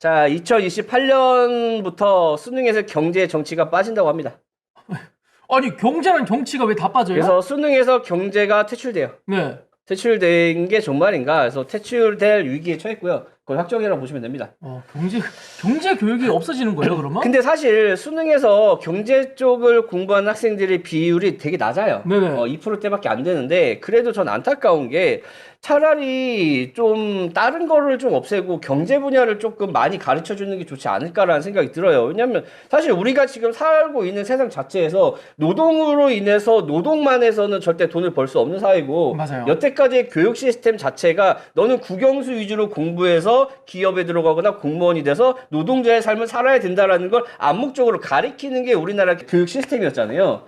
자, 2028년부터 수능에서 경제 정치가 빠진다고 합니다. 아니 경제랑 정치가 왜 다 빠져요? 그래서 수능에서 경제가 퇴출돼요. 네. 퇴출된 게 정말인가? 그래서 퇴출될 위기에 처했고요. 그걸 확정이라고 보시면 됩니다. 경제 교육이 없어지는 거예요, 그러면? 근데 사실 수능에서 경제 쪽을 공부한 학생들의 비율이 되게 낮아요. 네네. 2%대밖에 안 되는데, 그래도 전 안타까운 게 차라리 좀 다른 거를 좀 없애고 경제 분야를 조금 많이 가르쳐 주는 게 좋지 않을까라는 생각이 들어요. 왜냐면 사실 우리가 지금 살고 있는 세상 자체에서 노동으로 인해서 노동만 해서는 절대 돈을 벌 수 없는 사회고, 맞아요. 여태까지의 교육 시스템 자체가 너는 국영수 위주로 공부해서 기업에 들어가거나 공무원이 돼서 노동자의 삶을 살아야 된다라는 걸 암묵적으로 가리키는 게 우리나라 교육 시스템이었잖아요.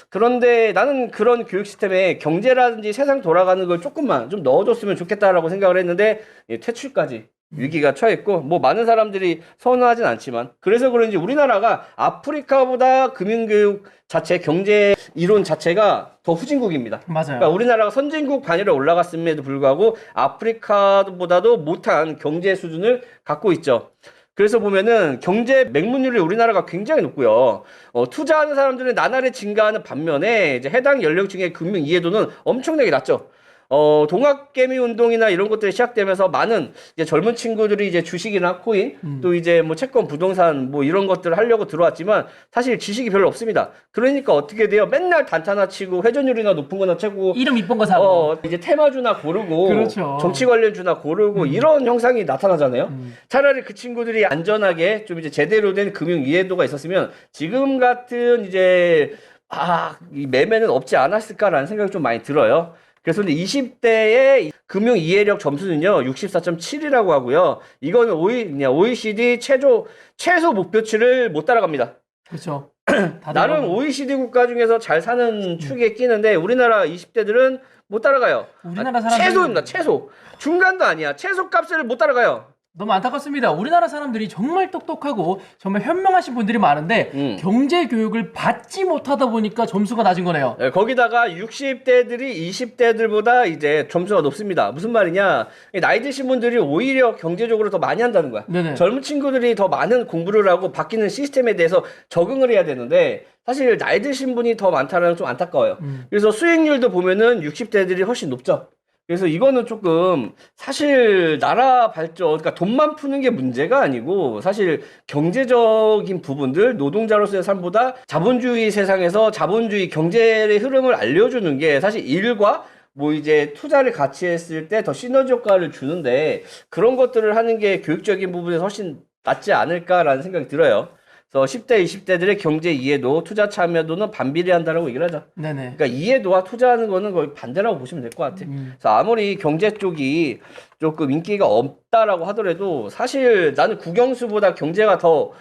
그런데 나는 그런 교육 시스템에 경제라든지 세상 돌아가는 걸 조금만 좀 넣어줬으면 좋겠다라고 생각을 했는데, 퇴출까지 위기가 처했고, 뭐 많은 사람들이 선호하진 않지만, 그래서 그런지 우리나라가 아프리카보다 금융교육 자체, 경제 이론 자체가 더 후진국입니다. 맞아요. 그러니까 우리나라가 선진국 반열에 올라갔음에도 불구하고 아프리카보다도 못한 경제 수준을 갖고 있죠. 그래서 보면은 경제 맹문율이 우리나라가 굉장히 높고요. 투자하는 사람들은 나날이 증가하는 반면에 이제 해당 연령층의 금융 이해도는 엄청나게 낮죠. 동학개미 운동이나 이런 것들이 시작되면서 많은 이제 젊은 친구들이 이제 주식이나 코인, 또 이제 뭐 채권, 부동산 뭐 이런 것들을 하려고 들어왔지만 사실 지식이 별로 없습니다. 그러니까 어떻게 돼요? 맨날 단타나 치고 회전율이나 높은 거나 치고 이름 이쁜 거 사고. 이제 테마주나 고르고 그렇죠. 정치 관련주나 고르고 이런 형상이 나타나잖아요. 차라리 그 친구들이 안전하게 좀 이제 제대로 된 금융 이해도가 있었으면 지금 같은 이제 이 매매는 없지 않았을까라는 생각이 좀 많이 들어요. 그래서 20대의 금융 이해력 점수는요, 64.7이라고 하고요. 이거는 OECD 최소 목표치를 못 따라갑니다. 그렇죠. 나름 OECD 국가 중에서 잘 사는 축에 끼는데 우리나라 20대들은 못 따라가요. 우리나라 사람들 최소입니다. 최소. 중간도 아니야. 최소 값을 못 따라가요. 너무 안타깝습니다. 우리나라 사람들이 정말 똑똑하고 정말 현명하신 분들이 많은데 경제 교육을 받지 못하다 보니까 점수가 낮은 거네요. 네, 거기다가 60대들이 20대들보다 이제 점수가 높습니다. 무슨 말이냐? 나이 드신 분들이 오히려 경제적으로 더 많이 한다는 거야. 네네. 젊은 친구들이 더 많은 공부를 하고 바뀌는 시스템에 대해서 적응을 해야 되는데 사실 나이 드신 분이 더 많다는 건 좀 안타까워요. 그래서 수익률도 보면은 60대들이 훨씬 높죠. 그래서 이거는 조금 사실 나라 발전, 그러니까 돈만 푸는 게 문제가 아니고 사실 경제적인 부분들, 노동자로서의 삶보다 자본주의 세상에서 자본주의 경제의 흐름을 알려주는 게 사실 일과 뭐 이제 투자를 같이 했을 때 더 시너지 효과를 주는데 그런 것들을 하는 게 교육적인 부분에서 훨씬 낫지 않을까라는 생각이 들어요. 그래서 10대, 20대들의 경제 이해도, 투자 참여도는 반비례한다라고 얘기를 하죠. 네네. 그러니까 이해도와 투자하는 거는 거의 반대라고 보시면 될 것 같아. 그래서 아무리 경제 쪽이 조금 인기가 없다라고 하더라도 사실 나는 국영수보다 경제가 더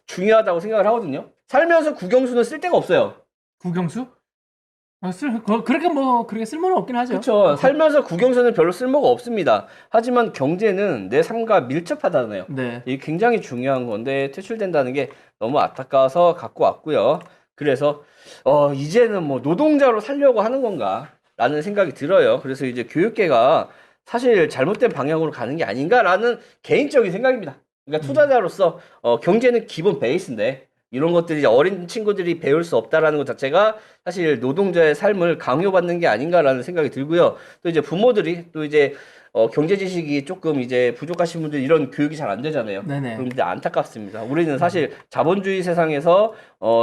중요하다고 생각을 하거든요. 살면서 국영수는 쓸 데가 없어요. 국영수? 그렇게 쓸모는 없긴 하죠. 그렇죠. 살면서 국영수는 별로 쓸모가 없습니다. 하지만 경제는 내 삶과 밀접하잖아요. 네. 이게 굉장히 중요한 건데 퇴출된다는 게 너무 안타까워서 갖고 왔고요. 그래서 이제는 뭐 노동자로 살려고 하는 건가 라는 생각이 들어요. 그래서 이제 교육계가 사실 잘못된 방향으로 가는 게 아닌가라는 개인적인 생각입니다. 그러니까 투자자로서 경제는 기본 베이스인데 이런 것들이 어린 친구들이 배울 수 없다라는 것 자체가 사실 노동자의 삶을 강요받는 게 아닌가라는 생각이 들고요. 또 이제 부모들이 또 이제 경제 지식이 조금 이제 부족하신 분들 이런 교육이 잘 안 되잖아요. 네네. 그런데 안타깝습니다. 우리는 사실 자본주의 세상에서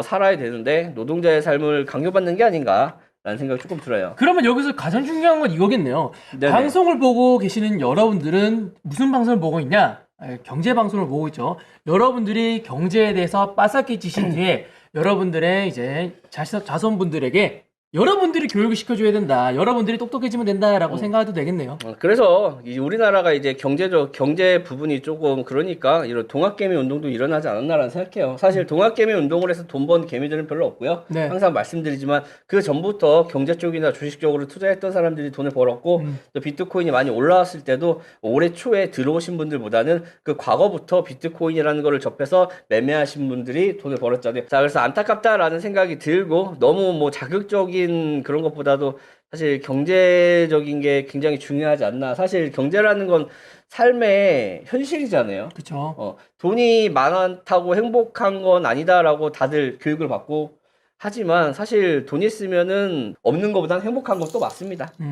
살아야 되는데 노동자의 삶을 강요받는 게 아닌가라는 생각이 조금 들어요. 그러면 여기서 가장 중요한 건 이거겠네요. 네네. 방송을 보고 계시는 여러분들은 무슨 방송을 보고 있냐? 경제 방송을 보고 있죠. 여러분들이 경제에 대해서 빠삭히 지신 뒤에 여러분들의 이제 자손분들에게 여러분들이 교육을 시켜줘야 된다. 여러분들이 똑똑해지면 된다라고 생각해도 되겠네요. 그래서 우리나라가 이제 경제 부분이 조금 그러니까 이런 동학개미 운동도 일어나지 않았나라는 생각해요. 사실 동학개미 운동을 해서 돈 번 개미들은 별로 없고요. 네. 항상 말씀드리지만 그 전부터 경제 쪽이나 주식 쪽으로 투자했던 사람들이 돈을 벌었고 또 비트코인이 많이 올라왔을 때도 올해 초에 들어오신 분들보다는 그 과거부터 비트코인이라는 거를 접해서 매매하신 분들이 돈을 벌었잖아요. 자, 그래서 안타깝다라는 생각이 들고 너무 뭐 자극적인 그런 것보다도 사실 경제적인 게 굉장히 중요하지 않나. 사실 경제라는 건 삶의 현실이잖아요. 그렇죠. 돈이 많다고 행복한 건 아니다라고 다들 교육을 받고 하지만 사실 돈 있으면은 없는 것보단 행복한 것도 맞습니다.